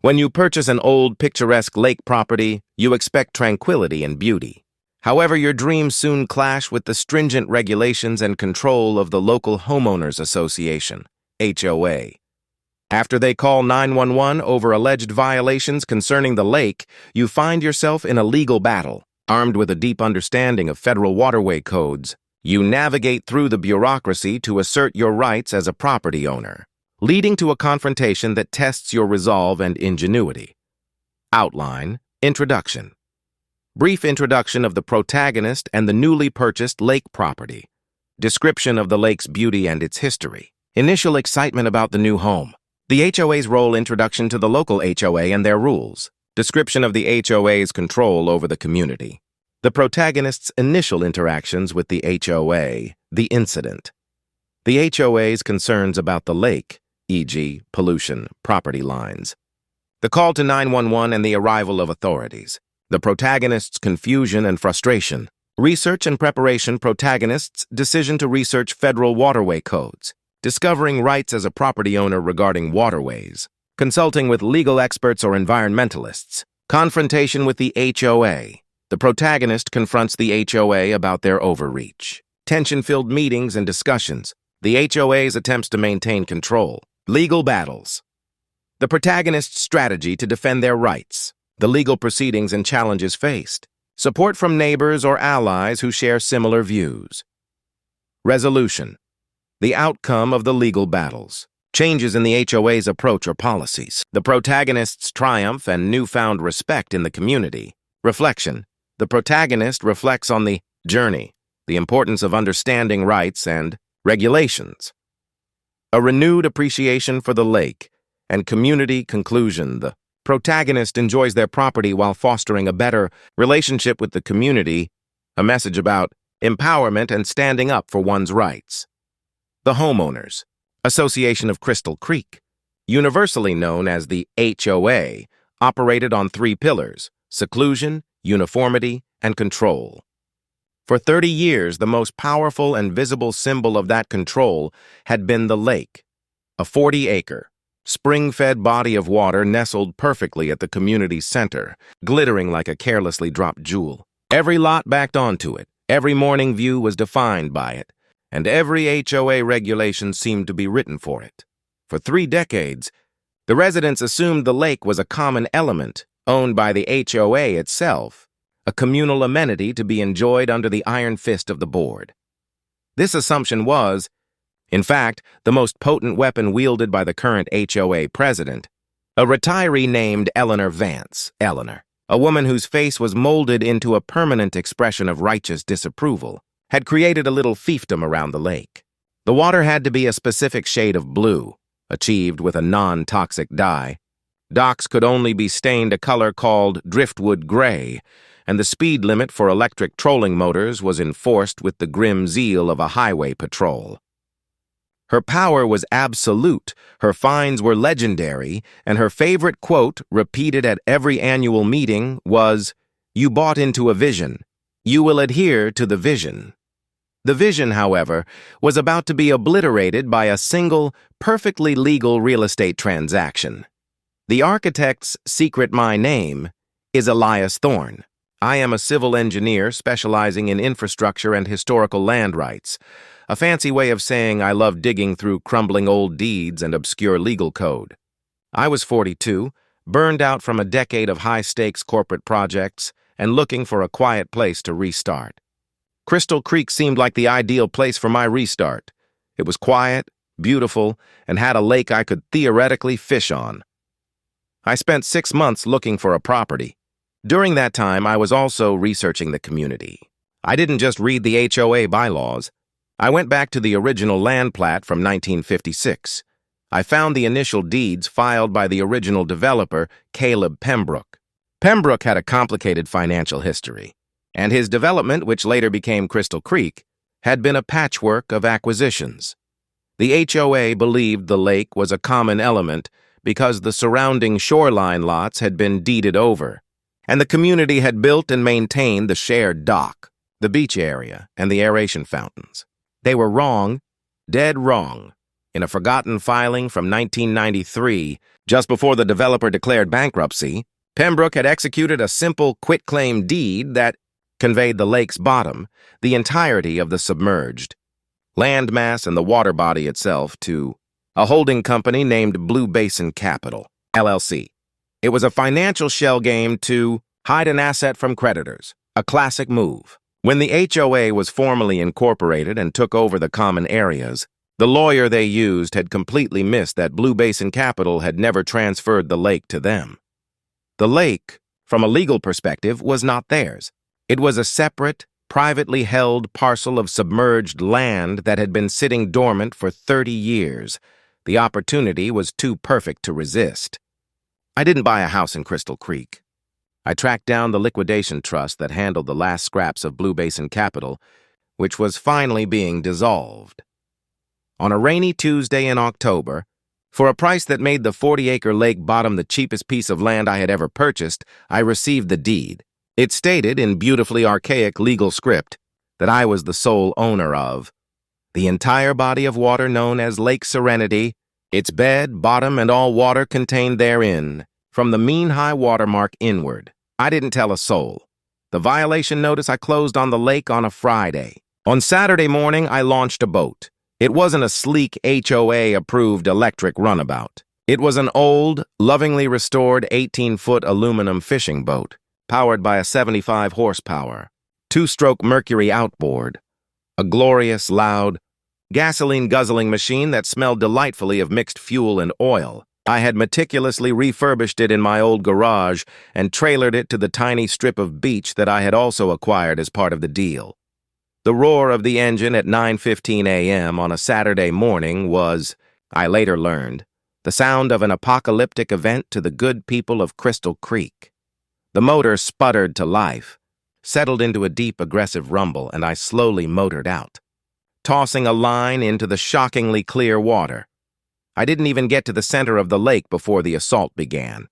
When you purchase an old, picturesque lake property, you expect tranquility and beauty. However, your dreams soon clash with the stringent regulations and control of the local homeowners association, HOA. After they call 911 over alleged violations concerning the lake, you find yourself in a legal battle. Armed with a deep understanding of federal waterway codes, you navigate through the bureaucracy to assert your rights as a property owner, leading to a confrontation that tests your resolve and ingenuity. Outline, Introduction. Brief introduction of the protagonist and the newly purchased lake property. Description of the lake's beauty and its history. Initial excitement about the new home. The HOA's role. Introduction to the local HOA and their rules. Description of the HOA's control over the community. The protagonist's initial interactions with the HOA. The incident. The HOA's concerns about the lake, e.g., pollution, property lines. The call to 911 and the arrival of authorities. The protagonist's confusion and frustration. Research and preparation. Protagonist's decision to research federal waterway codes. Discovering rights as a property owner regarding waterways. Consulting with legal experts or environmentalists. Confrontation with the HOA. The protagonist confronts the HOA about their overreach. Tension-filled meetings and discussions. The HOA's attempts to maintain control. Legal battles. The protagonist's strategy to defend their rights. The legal proceedings and challenges faced. Support from neighbors or allies who share similar views. Resolution. The outcome of the legal battles. Changes in the HOA's approach or policies. The protagonist's triumph and newfound respect in the community. Reflection. The protagonist reflects on the journey, the importance of understanding rights and regulations. A renewed appreciation for the lake and community. Conclusion. The protagonist enjoys their property while fostering a better relationship with the community, a message about empowerment and standing up for one's rights. The Homeowners Association of Crystal Creek, universally known as the HOA, operated on three pillars: seclusion, uniformity, and control. For 30 years, the most powerful and visible symbol of that control had been the lake, a 40-acre, spring-fed body of water nestled perfectly at the community's center, glittering like a carelessly dropped jewel. Every lot backed onto it, every morning view was defined by it, and every HOA regulation seemed to be written for it. For 3 decades, the residents assumed the lake was a common element, owned by the HOA itself, a communal amenity to be enjoyed under the iron fist of the board. This assumption was, in fact, the most potent weapon wielded by the current HOA president, a retiree named Eleanor Vance, Eleanor, a woman whose face was molded into a permanent expression of righteous disapproval, had created a little fiefdom around the lake. The water had to be a specific shade of blue, achieved with a non-toxic dye. Docks could only be stained a color called driftwood gray, and the speed limit for electric trolling motors was enforced with the grim zeal of a highway patrol. Her power was absolute, her fines were legendary, and her favorite quote, repeated at every annual meeting, was, "You bought into a vision. You will adhere to the vision." The vision, however, was about to be obliterated by a single, perfectly legal real estate transaction. The architect's secret my name is Elias Thorne. I am a civil engineer specializing in infrastructure and historical land rights, a fancy way of saying I love digging through crumbling old deeds and obscure legal code. I was 42, burned out from a decade of high-stakes corporate projects, and looking for a quiet place to restart. Crystal Creek seemed like the ideal place for my restart. It was quiet, beautiful, and had a lake I could theoretically fish on. I spent 6 months looking for a property. During that time, I was also researching the community. I didn't just read the HOA bylaws. I went back to the original land plat from 1956. I found the initial deeds filed by the original developer, Caleb Pembroke. Pembroke had a complicated financial history, and his development, which later became Crystal Creek, had been a patchwork of acquisitions. The HOA believed the lake was a common element because the surrounding shoreline lots had been deeded over, and the community had built and maintained the shared dock, the beach area, and the aeration fountains. They were wrong, dead wrong. In a forgotten filing from 1993, just before the developer declared bankruptcy, Pembroke had executed a simple quitclaim deed that conveyed the lake's bottom, the entirety of the submerged landmass and the water body itself, to a holding company named Blue Basin Capital, LLC. It was a financial shell game to hide an asset from creditors, a classic move. When the HOA was formally incorporated and took over the common areas, the lawyer they used had completely missed that Blue Basin Capital had never transferred the lake to them. The lake, from a legal perspective, was not theirs. It was a separate, privately held parcel of submerged land that had been sitting dormant for 30 years. The opportunity was too perfect to resist. I didn't buy a house in Crystal Creek. I tracked down the liquidation trust that handled the last scraps of Blue Basin Capital, which was finally being dissolved. On a rainy Tuesday in October, for a price that made the 40-acre lake bottom the cheapest piece of land I had ever purchased, I received the deed. It stated in beautifully archaic legal script that I was the sole owner of the entire body of water known as Lake Serenity, its bed, bottom, and all water contained therein, from the mean high water mark inward. I didn't tell a soul. The violation notice I closed on the lake on a Friday. On Saturday morning, I launched a boat. It wasn't a sleek HOA-approved electric runabout. It was an old, lovingly restored 18-foot aluminum fishing boat, powered by a 75 horsepower, two-stroke Mercury outboard, a glorious, loud, gasoline-guzzling machine that smelled delightfully of mixed fuel and oil. I had meticulously refurbished it in my old garage and trailered it to the tiny strip of beach that I had also acquired as part of the deal. The roar of the engine at 9:15 a.m. on a Saturday morning was, I later learned, the sound of an apocalyptic event to the good people of Crystal Creek. The motor sputtered to life, settled into a deep, aggressive rumble, and I slowly motored out, tossing a line into the shockingly clear water. I didn't even get to the center of the lake before the assault began.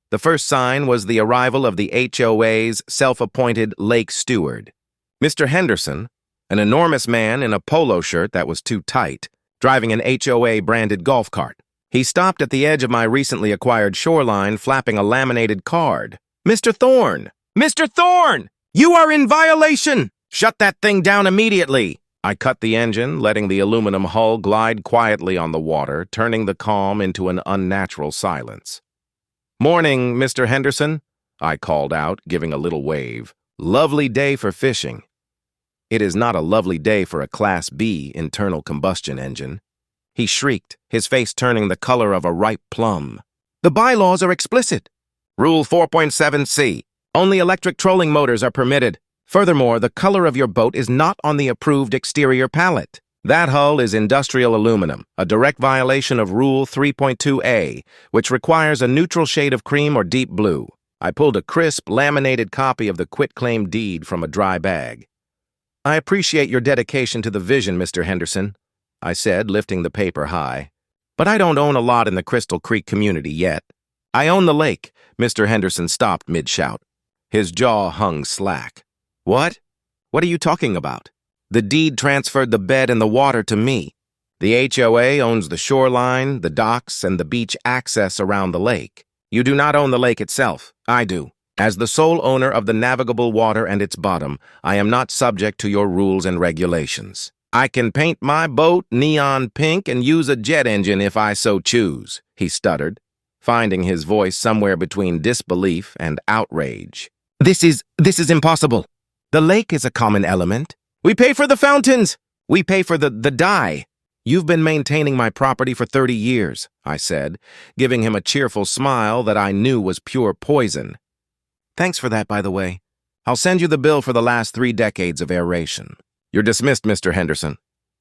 The first sign was the arrival of the HOA's self-appointed lake steward, Mr. Henderson, an enormous man in a polo shirt that was too tight, driving an HOA-branded golf cart. He stopped at the edge of my recently acquired shoreline, flapping a laminated card. "Mr. Thorne! Mr. Thorne! You are in violation! Shut that thing down immediately!" I cut the engine, letting the aluminum hull glide quietly on the water, turning the calm into an unnatural silence. "Morning, Mr. Henderson," I called out, giving a little wave. "Lovely day for fishing." "It is not a lovely day for a Class B internal combustion engine," he shrieked, his face turning the color of a ripe plum. "The bylaws are explicit. Rule 4.7c. Only electric trolling motors are permitted. Furthermore, the color of your boat is not on the approved exterior palette. That hull is industrial aluminum, a direct violation of Rule 3.2a, which requires a neutral shade of cream or deep blue." I pulled a crisp, laminated copy of the quitclaim deed from a dry bag. "I appreciate your dedication to the vision, Mr. Henderson," I said, lifting the paper high. "But I don't own a lot in the Crystal Creek community yet. I own the lake." Mr. Henderson stopped mid-shout. His jaw hung slack. "What? What are you talking about? The deed transferred the bed and the water to me. The HOA owns the shoreline, the docks, and the beach access around the lake. You do not own the lake itself. I do. As the sole owner of the navigable water and its bottom, I am not subject to your rules and regulations. I can paint my boat neon pink and use a jet engine if I so choose," he stuttered, finding his voice somewhere between disbelief and outrage. This is impossible. The lake is a common element. We pay for the fountains. We pay for the dye. You've been maintaining my property for 30 years, I said, giving him a cheerful smile that I knew was pure poison. Thanks for that, by the way. I'll send you the bill for the last 3 decades of aeration. You're dismissed, Mr. Henderson.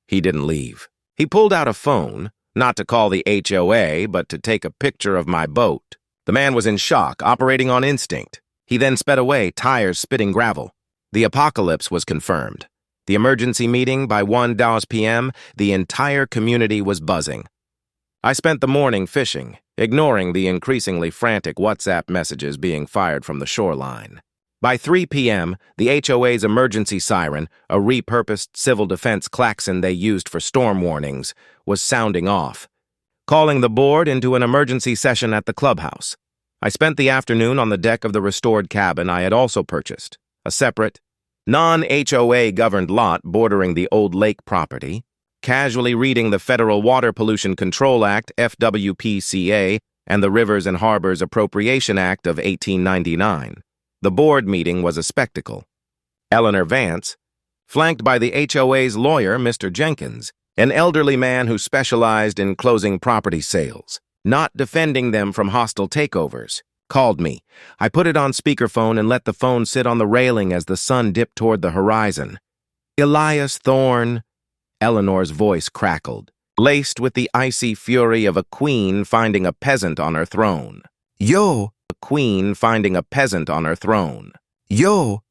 He didn't leave. He pulled out a phone, not to call the HOA, but to take a picture of my boat. The man was in shock, operating on instinct. He then sped away, tires spitting gravel. The apocalypse was confirmed. The emergency meeting by 1 p.m., the entire community was buzzing. I spent the morning fishing, ignoring the increasingly frantic WhatsApp messages being fired from the shoreline. By 3 p.m., the HOA's emergency siren, a repurposed civil defense klaxon they used for storm warnings, was sounding off, calling the board into an emergency session at the clubhouse. I spent the afternoon on the deck of the restored cabin I had also purchased, a separate, non-HOA governed lot bordering the old lake property, casually reading the Federal Water Pollution Control Act, FWPCA, and the Rivers and Harbors Appropriation Act of 1899. The board meeting was a spectacle. Eleanor Vance, flanked by the HOA's lawyer, Mr. Jenkins, an elderly man who specialized in closing property sales, not defending them from hostile takeovers, called me. I put it on speakerphone and let the phone sit on the railing as the sun dipped toward the horizon. Elias Thorne, Eleanor's voice crackled, laced with the icy fury of a queen finding a peasant on her throne. Yo! A queen finding a peasant on her throne. Yo!